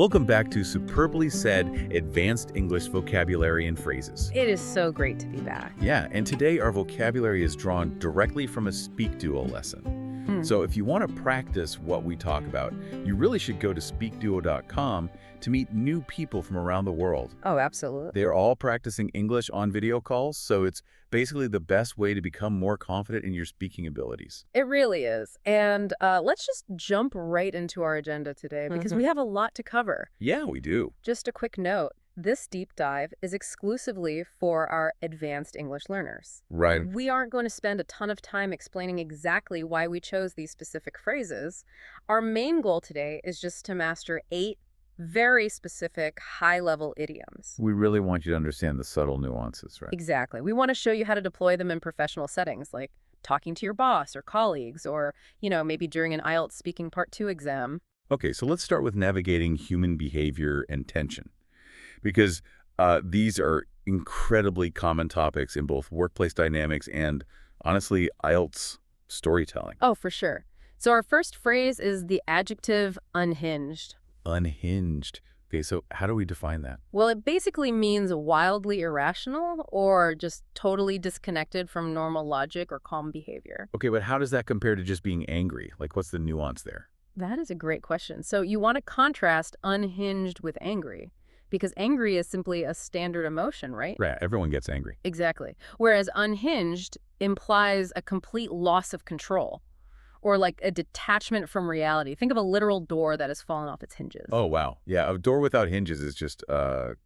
Welcome back to Superbly Said Advanced English Vocabulary and Phrases. It is so great to be back. Yeah, and today our vocabulary is drawn directly from a SpeakDuo lesson. So if you want to practice what we talk about, you really should go to SpeakDuo.com to meet new people from around the world. Oh, absolutely. They're all practicing English on video calls, so it's basically the best way to become more confident in your speaking abilities. It really is. And let's just jump right into our agenda today because we have a lot to cover. Yeah, we do. Just a quick note. This deep dive is exclusively for our advanced English learners. Right. We aren't going to spend a ton of time explaining exactly why we chose these specific phrases. Our main goal today is just to master 8 very specific high-level idioms. We really want you to understand the subtle nuances, right? Exactly. We want to show you how to deploy them in professional settings, like talking to your boss or colleagues, or, maybe during an IELTS Speaking Part 2 exam. Okay, so let's start with navigating human behavior and tension, because these are incredibly common topics in both workplace dynamics and, honestly, IELTS storytelling. Oh, for sure. So our first phrase is the adjective unhinged. Unhinged. Okay, so how do we define that? Well, it basically means wildly irrational or just totally disconnected from normal logic or calm behavior. Okay, but how does that compare to just being angry? Like, what's the nuance there? That is a great question. So you want to contrast unhinged with angry, because angry is simply a standard emotion, right? Right, everyone gets angry. Exactly. Whereas unhinged implies a complete loss of control, or like a detachment from reality. Think of a literal door that has fallen off its hinges. Oh, wow. Yeah, a door without hinges is just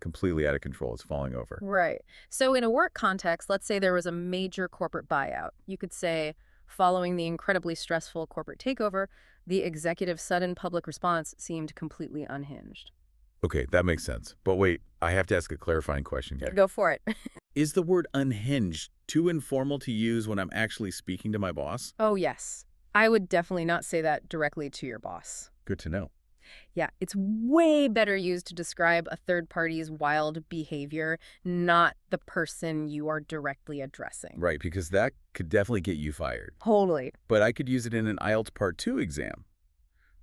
completely out of control. It's falling over. Right. So in a work context, let's say there was a major corporate buyout. You could say, following the incredibly stressful corporate takeover, the executive's sudden public response seemed completely unhinged. Okay, that makes sense. But wait, I have to ask a clarifying question here. Go for it. Is the word unhinged too informal to use when I'm actually speaking to my boss? Oh, yes. I would definitely not say that directly to your boss. Good to know. Yeah, it's way better used to describe a third party's wild behavior, not the person you are directly addressing. Right, because that could definitely get you fired. Totally. But I could use it in an IELTS Part 2 exam,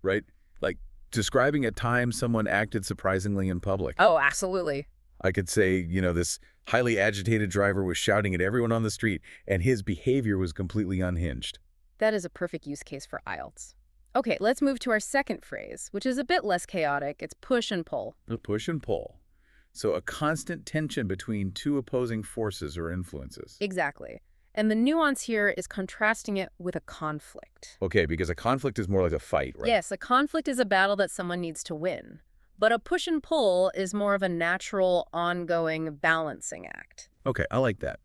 right? Like describing a time someone acted surprisingly in public. Oh, absolutely. I could say, this highly agitated driver was shouting at everyone on the street, and his behavior was completely unhinged. That is a perfect use case for IELTS. Okay, let's move to our second phrase, which is a bit less chaotic. It's push and pull. Push and pull. So a constant tension between two opposing forces or influences. Exactly. And the nuance here is contrasting it with a conflict. Okay, because a conflict is more like a fight, right? Yes, a conflict is a battle that someone needs to win. But a push and pull is more of a natural, ongoing balancing act. Okay, I like that.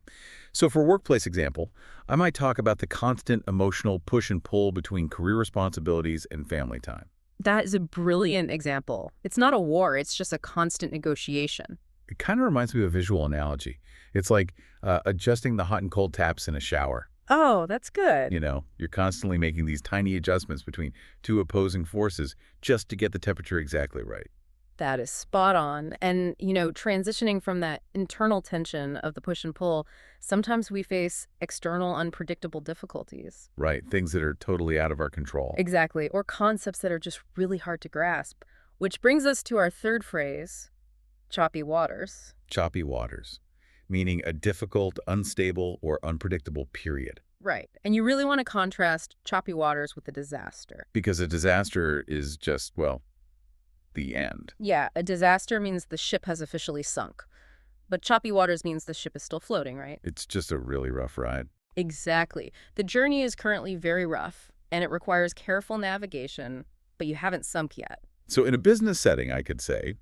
So for workplace example, I might talk about the constant emotional push and pull between career responsibilities and family time. That is a brilliant example. It's not a war, it's just a constant negotiation. It kind of reminds me of a visual analogy. It's like adjusting the hot and cold taps in a shower. Oh, that's good. You're constantly making these tiny adjustments between two opposing forces just to get the temperature exactly right. That is spot on. And, transitioning from that internal tension of the push and pull, sometimes we face external unpredictable difficulties. Right, things that are totally out of our control. Exactly, or concepts that are just really hard to grasp. Which brings us to our third phrase, choppy waters. Choppy waters, meaning a difficult, unstable, or unpredictable period. Right, and you really want to contrast choppy waters with a disaster. Because a disaster is just, the end. Yeah, a disaster means the ship has officially sunk. But choppy waters means the ship is still floating, right? It's just a really rough ride. Exactly. The journey is currently very rough, and it requires careful navigation, but you haven't sunk yet. So in a business setting, I could say,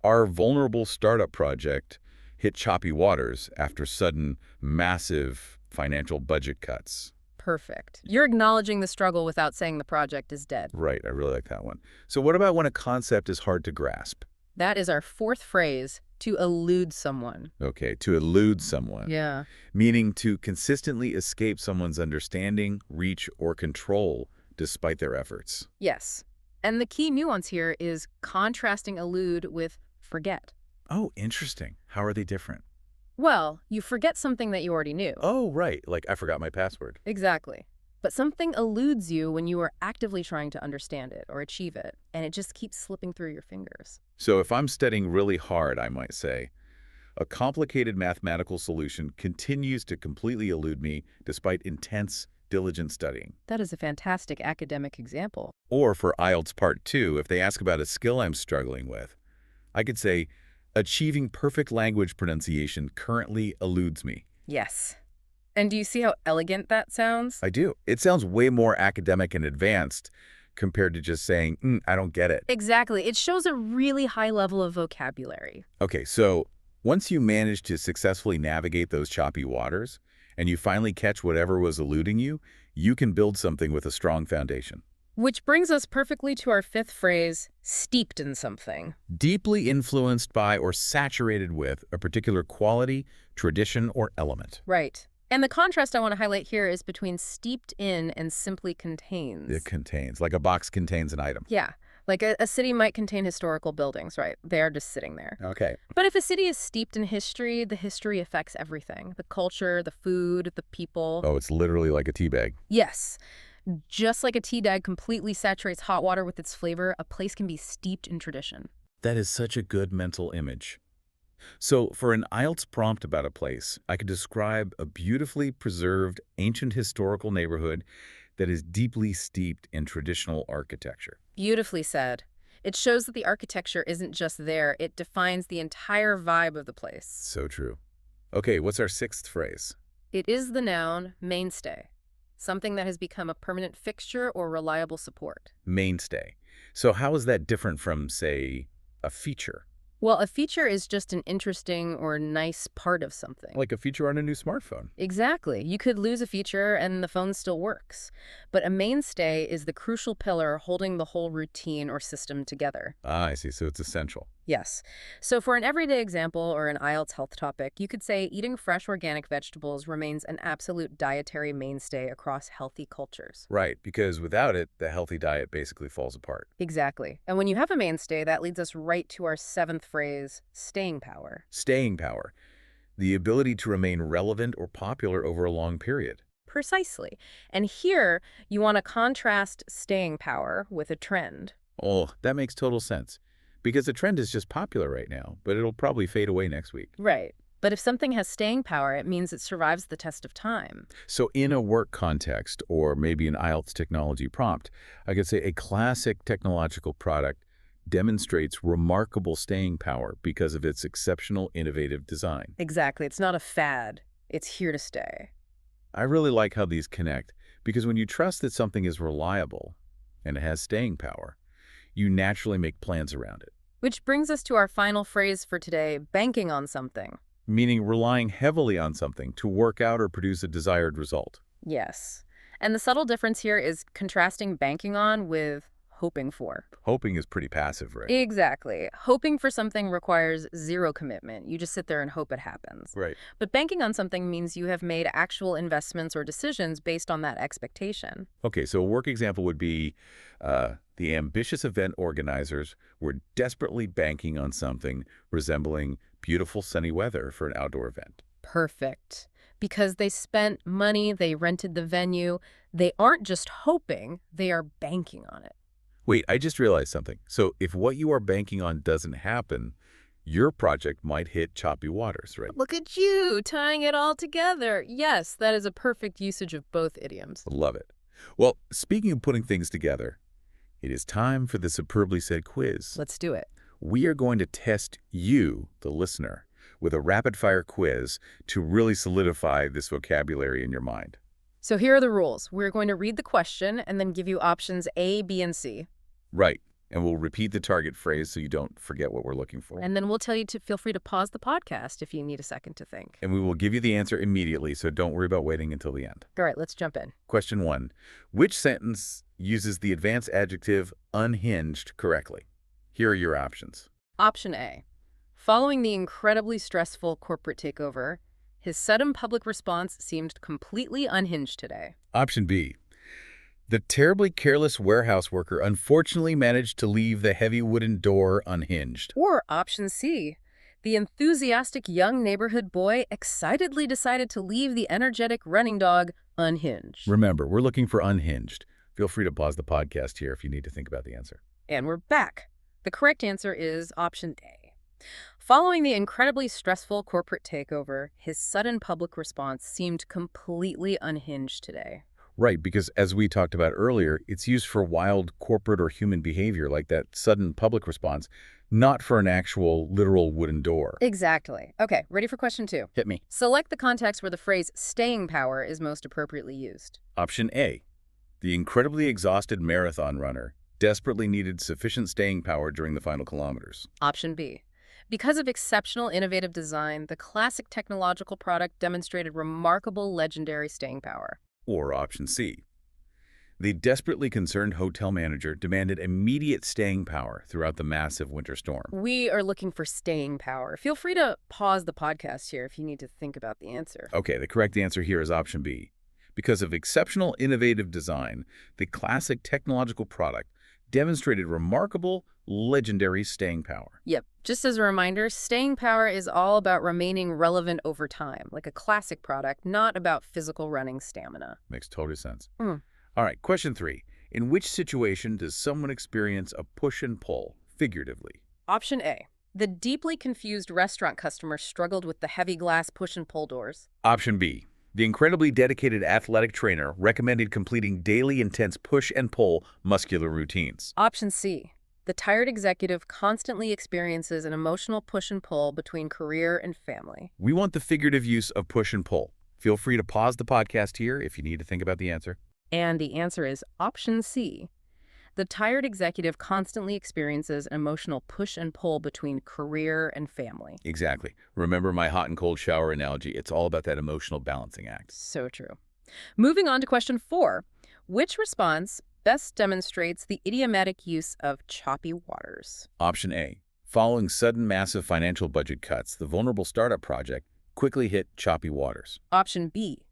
our vulnerable startup project hit choppy waters after sudden, massive financial budget cuts. Perfect. You're acknowledging the struggle without saying the project is dead. Right, I really like that one. So what about when a concept is hard to grasp? That is our fourth phrase, to elude someone. Okay, to elude someone. Yeah. Meaning to consistently escape someone's understanding, reach, or control despite their efforts. Yes. And the key nuance here is contrasting elude with forget. Oh, interesting. How are they different? Well, you forget something that you already knew. Oh, right. Like I forgot my password. Exactly. But something eludes you when you are actively trying to understand it or achieve it, and it just keeps slipping through your fingers. So if I'm studying really hard, I might say, a complicated mathematical solution continues to completely elude me despite intense, diligent studying. That is a fantastic academic example. Or for IELTS Part 2, if they ask about a skill I'm struggling with, I could say, achieving perfect language pronunciation currently eludes me. Yes. And do you see how elegant that sounds? I do. It sounds way more academic and advanced compared to just saying, I don't get it. Exactly. It shows a really high level of vocabulary. Okay, so once you manage to successfully navigate those choppy waters and you finally catch whatever was eluding you, you can build something with a strong foundation. Which brings us perfectly to our fifth phrase, steeped in something. Deeply influenced by or saturated with a particular quality, tradition, or element. Right. And the contrast I want to highlight here is between steeped in and simply contains. It contains, like a box contains an item. Yeah. Like a city might contain historical buildings, right? They are just sitting there. Okay. But if a city is steeped in history, the history affects everything. The culture, the food, the people. Oh, it's literally like a tea bag. Yes. Just like a tea bag completely saturates hot water with its flavor, a place can be steeped in tradition. That is such a good mental image. So for an IELTS prompt about a place, I could describe a beautifully preserved ancient historical neighborhood that is deeply steeped in traditional architecture. Beautifully said. It shows that the architecture isn't just there, it defines the entire vibe of the place. So true. Okay, what's our sixth phrase? It is the noun mainstay, something that has become a permanent fixture or reliable support. Mainstay. So how is that different from, say, a feature? Well, a feature is just an interesting or nice part of something. Like a feature on a new smartphone. Exactly. You could lose a feature and the phone still works. But a mainstay is the crucial pillar holding the whole routine or system together. Ah, I see. So it's essential. Yes. So for an everyday example or an IELTS health topic, you could say eating fresh organic vegetables remains an absolute dietary mainstay across healthy cultures. Right, because without it, the healthy diet basically falls apart. Exactly. And when you have a mainstay, that leads us right to our seventh phrase, staying power. Staying power. The ability to remain relevant or popular over a long period. Precisely. And here, you want to contrast staying power with a trend. Oh, that makes total sense. Because the trend is just popular right now, but it'll probably fade away next week. Right. But if something has staying power, it means it survives the test of time. So in a work context, or maybe an IELTS technology prompt, I could say a classic technological product demonstrates remarkable staying power because of its exceptional innovative design. Exactly. It's not a fad. It's here to stay. I really like how these connect, because when you trust that something is reliable and it has staying power, you naturally make plans around it. Which brings us to our final phrase for today, banking on something. Meaning relying heavily on something to work out or produce a desired result. Yes. And the subtle difference here is contrasting banking on with hoping for. Hoping is pretty passive, right? Exactly. Hoping for something requires zero commitment. You just sit there and hope it happens. Right. But banking on something means you have made actual investments or decisions based on that expectation. Okay, so a work example would be the ambitious event organizers were desperately banking on something resembling beautiful sunny weather for an outdoor event. Perfect. Because they spent money, they rented the venue. They aren't just hoping, they are banking on it. Wait, I just realized something. So if what you are banking on doesn't happen, your project might hit choppy waters, right? Look at you, tying it all together. Yes, that is a perfect usage of both idioms. Love it. Well, speaking of putting things together, it is time for the Superbly Said quiz. Let's do it. We are going to test you, the listener, with a rapid-fire quiz to really solidify this vocabulary in your mind. So here are the rules. We're going to read the question and then give you options A, B, and C. Right. And we'll repeat the target phrase so you don't forget what we're looking for. And then we'll tell you to feel free to pause the podcast if you need a second to think. And we will give you the answer immediately, so don't worry about waiting until the end. All right, let's jump in. Question 1. Which sentence uses the advanced adjective unhinged correctly? Here are your options. Option A. Following the incredibly stressful corporate takeover, his sudden public response seemed completely unhinged today. Option B. The terribly careless warehouse worker unfortunately managed to leave the heavy wooden door unhinged. Or option C. The enthusiastic young neighborhood boy excitedly decided to leave the energetic running dog unhinged. Remember, we're looking for unhinged. Feel free to pause the podcast here if you need to think about the answer. And we're back. The correct answer is option A. Following the incredibly stressful corporate takeover, his sudden public response seemed completely unhinged today. Right, because as we talked about earlier, it's used for wild corporate or human behavior like that sudden public response, not for an actual literal wooden door. Exactly. Okay, ready for question 2. Hit me. Select the context where the phrase staying power is most appropriately used. Option A. The incredibly exhausted marathon runner desperately needed sufficient staying power during the final kilometers. Option B. Because of exceptional innovative design, the classic technological product demonstrated remarkable legendary staying power. Or option C. The desperately concerned hotel manager demanded immediate staying power throughout the massive winter storm. We are looking for staying power. Feel free to pause the podcast here if you need to think about the answer. Okay, the correct answer here is option B. Because of exceptional innovative design, the classic technological product demonstrated remarkable, legendary staying power. Yep. Just as a reminder, staying power is all about remaining relevant over time, like a classic product, not about physical running stamina. Makes total sense. Mm. All right, question 3. In which situation does someone experience a push and pull, figuratively? Option A. The deeply confused restaurant customer struggled with the heavy glass push and pull doors. Option B. The incredibly dedicated athletic trainer recommended completing daily intense push and pull muscular routines. Option C. The tired executive constantly experiences an emotional push and pull between career and family. We want the figurative use of push and pull. Feel free to pause the podcast here if you need to think about the answer. And the answer is option C. The tired executive constantly experiences an emotional push and pull between career and family. Exactly. Remember my hot and cold shower analogy. It's all about that emotional balancing act. So true. Moving on to question 4. Which response best demonstrates the idiomatic use of choppy waters? Option A. Following sudden massive financial budget cuts, the vulnerable startup project quickly hit choppy waters. Option B.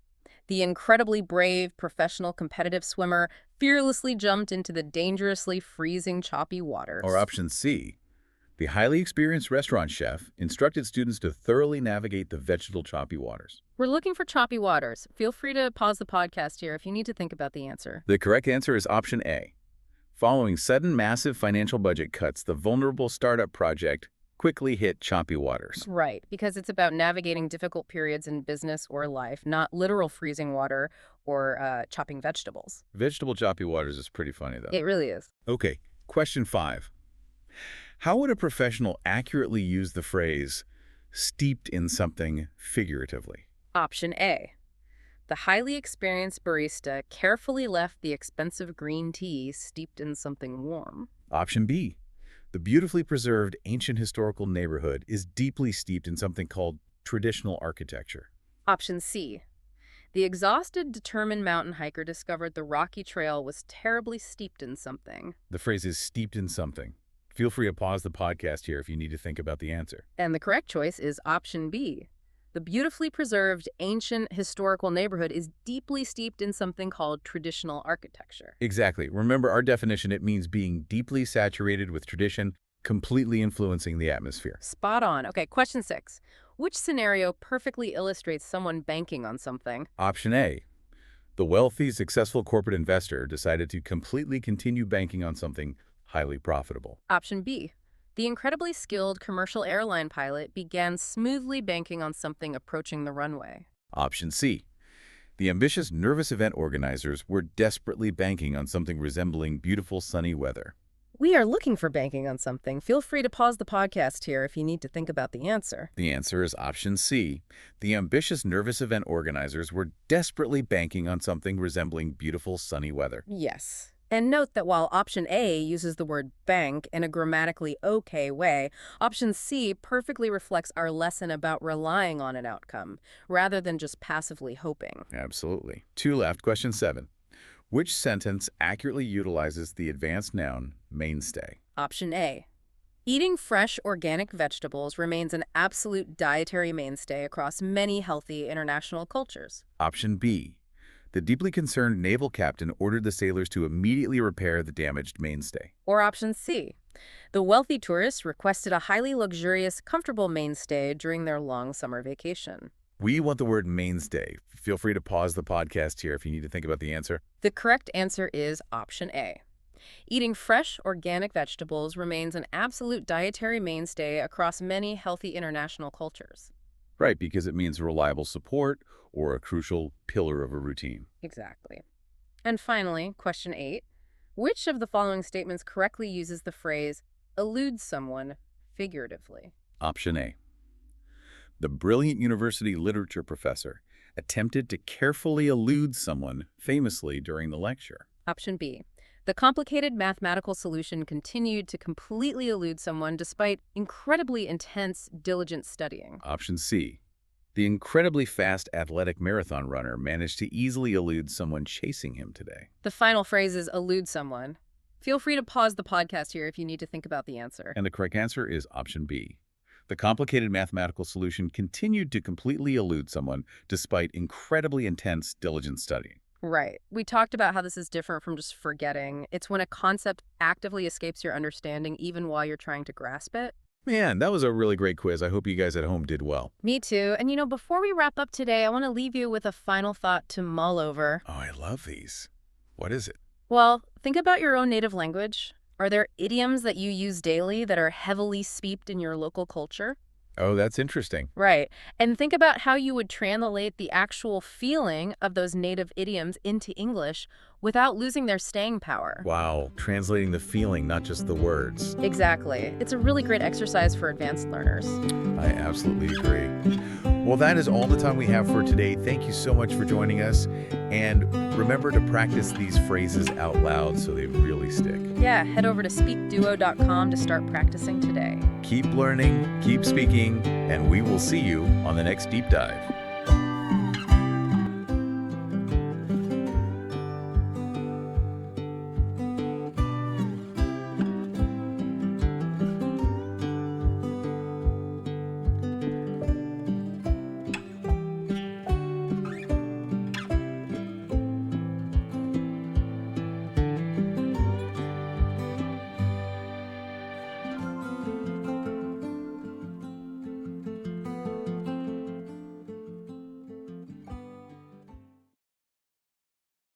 The incredibly brave professional competitive swimmer fearlessly jumped into the dangerously freezing choppy waters. Or option C. The highly experienced restaurant chef instructed students to thoroughly navigate the vegetal choppy waters. We're looking for choppy waters. Feel free to pause the podcast here if you need to think about the answer. The correct answer is option A. Following sudden massive financial budget cuts, the vulnerable startup project quickly hit choppy waters. Right, because it's about navigating difficult periods in business or life, not literal freezing water or chopping vegetables. Vegetable choppy waters is pretty funny, though. It really is. Okay, question 5. How would a professional accurately use the phrase steeped in something figuratively? Option A. The highly experienced barista carefully left the expensive green tea steeped in something warm. Option B. The beautifully preserved ancient historical neighborhood is deeply steeped in something called traditional architecture. Option C. The exhausted, determined mountain hiker discovered the rocky trail was terribly steeped in something. The phrase is steeped in something. Feel free to pause the podcast here if you need to think about the answer. And the correct choice is option B. The beautifully preserved, ancient, historical neighborhood is deeply steeped in something called traditional architecture. Exactly. Remember our definition, it means being deeply saturated with tradition, completely influencing the atmosphere. Spot on. Okay, question 6. Which scenario perfectly illustrates someone banking on something? Option A. The wealthy, successful corporate investor decided to completely continue banking on something highly profitable. Option B. The incredibly skilled commercial airline pilot began smoothly banking on something approaching the runway. Option C. The ambitious, nervous event organizers were desperately banking on something resembling beautiful sunny weather. We are looking for banking on something. Feel free to pause the podcast here if you need to think about the answer. The answer is option C. The ambitious, nervous event organizers were desperately banking on something resembling beautiful sunny weather. Yes. And note that while option A uses the word bank in a grammatically okay way, option C perfectly reflects our lesson about relying on an outcome, rather than just passively hoping. Absolutely. 2 left. Question 7. Which sentence accurately utilizes the advanced noun mainstay? Option A. Eating fresh organic vegetables remains an absolute dietary mainstay across many healthy international cultures. Option B. The deeply concerned naval captain ordered the sailors to immediately repair the damaged mainstay. Or option C. The wealthy tourists requested a highly luxurious, comfortable mainstay during their long summer vacation. We want the word mainstay. Feel free to pause the podcast here if you need to think about the answer. The correct answer is option A. Eating fresh, organic vegetables remains an absolute dietary mainstay across many healthy international cultures. Right, because it means reliable support or a crucial pillar of a routine. Exactly. And finally, question 8. Which of the following statements correctly uses the phrase, elude someone, figuratively? Option A. The brilliant university literature professor attempted to carefully elude someone famously during the lecture. Option B. The complicated mathematical solution continued to completely elude someone despite incredibly intense, diligent studying. Option C. The incredibly fast athletic marathon runner managed to easily elude someone chasing him today. The final phrase is elude someone. Feel free to pause the podcast here if you need to think about the answer. And the correct answer is option B. The complicated mathematical solution continued to completely elude someone despite incredibly intense, diligent studying. Right. We talked about how this is different from just forgetting. It's when a concept actively escapes your understanding even while you're trying to grasp it. Man, that was a really great quiz. I hope you guys at home did well. Me too. And before we wrap up today, I want to leave you with a final thought to mull over. Oh, I love these. What is it? Well, think about your own native language. Are there idioms that you use daily that are heavily steeped in your local culture? Oh, that's interesting. Right. And think about how you would translate the actual feeling of those native idioms into English without losing their staying power. Wow, translating the feeling, not just the words. Exactly. It's a really great exercise for advanced learners. I absolutely agree. Well, that is all the time we have for today. Thank you so much for joining us. And remember to practice these phrases out loud so they really stick. Yeah, head over to SpeakDuo.com to start practicing today. Keep learning, keep speaking, and we will see you on the next deep dive.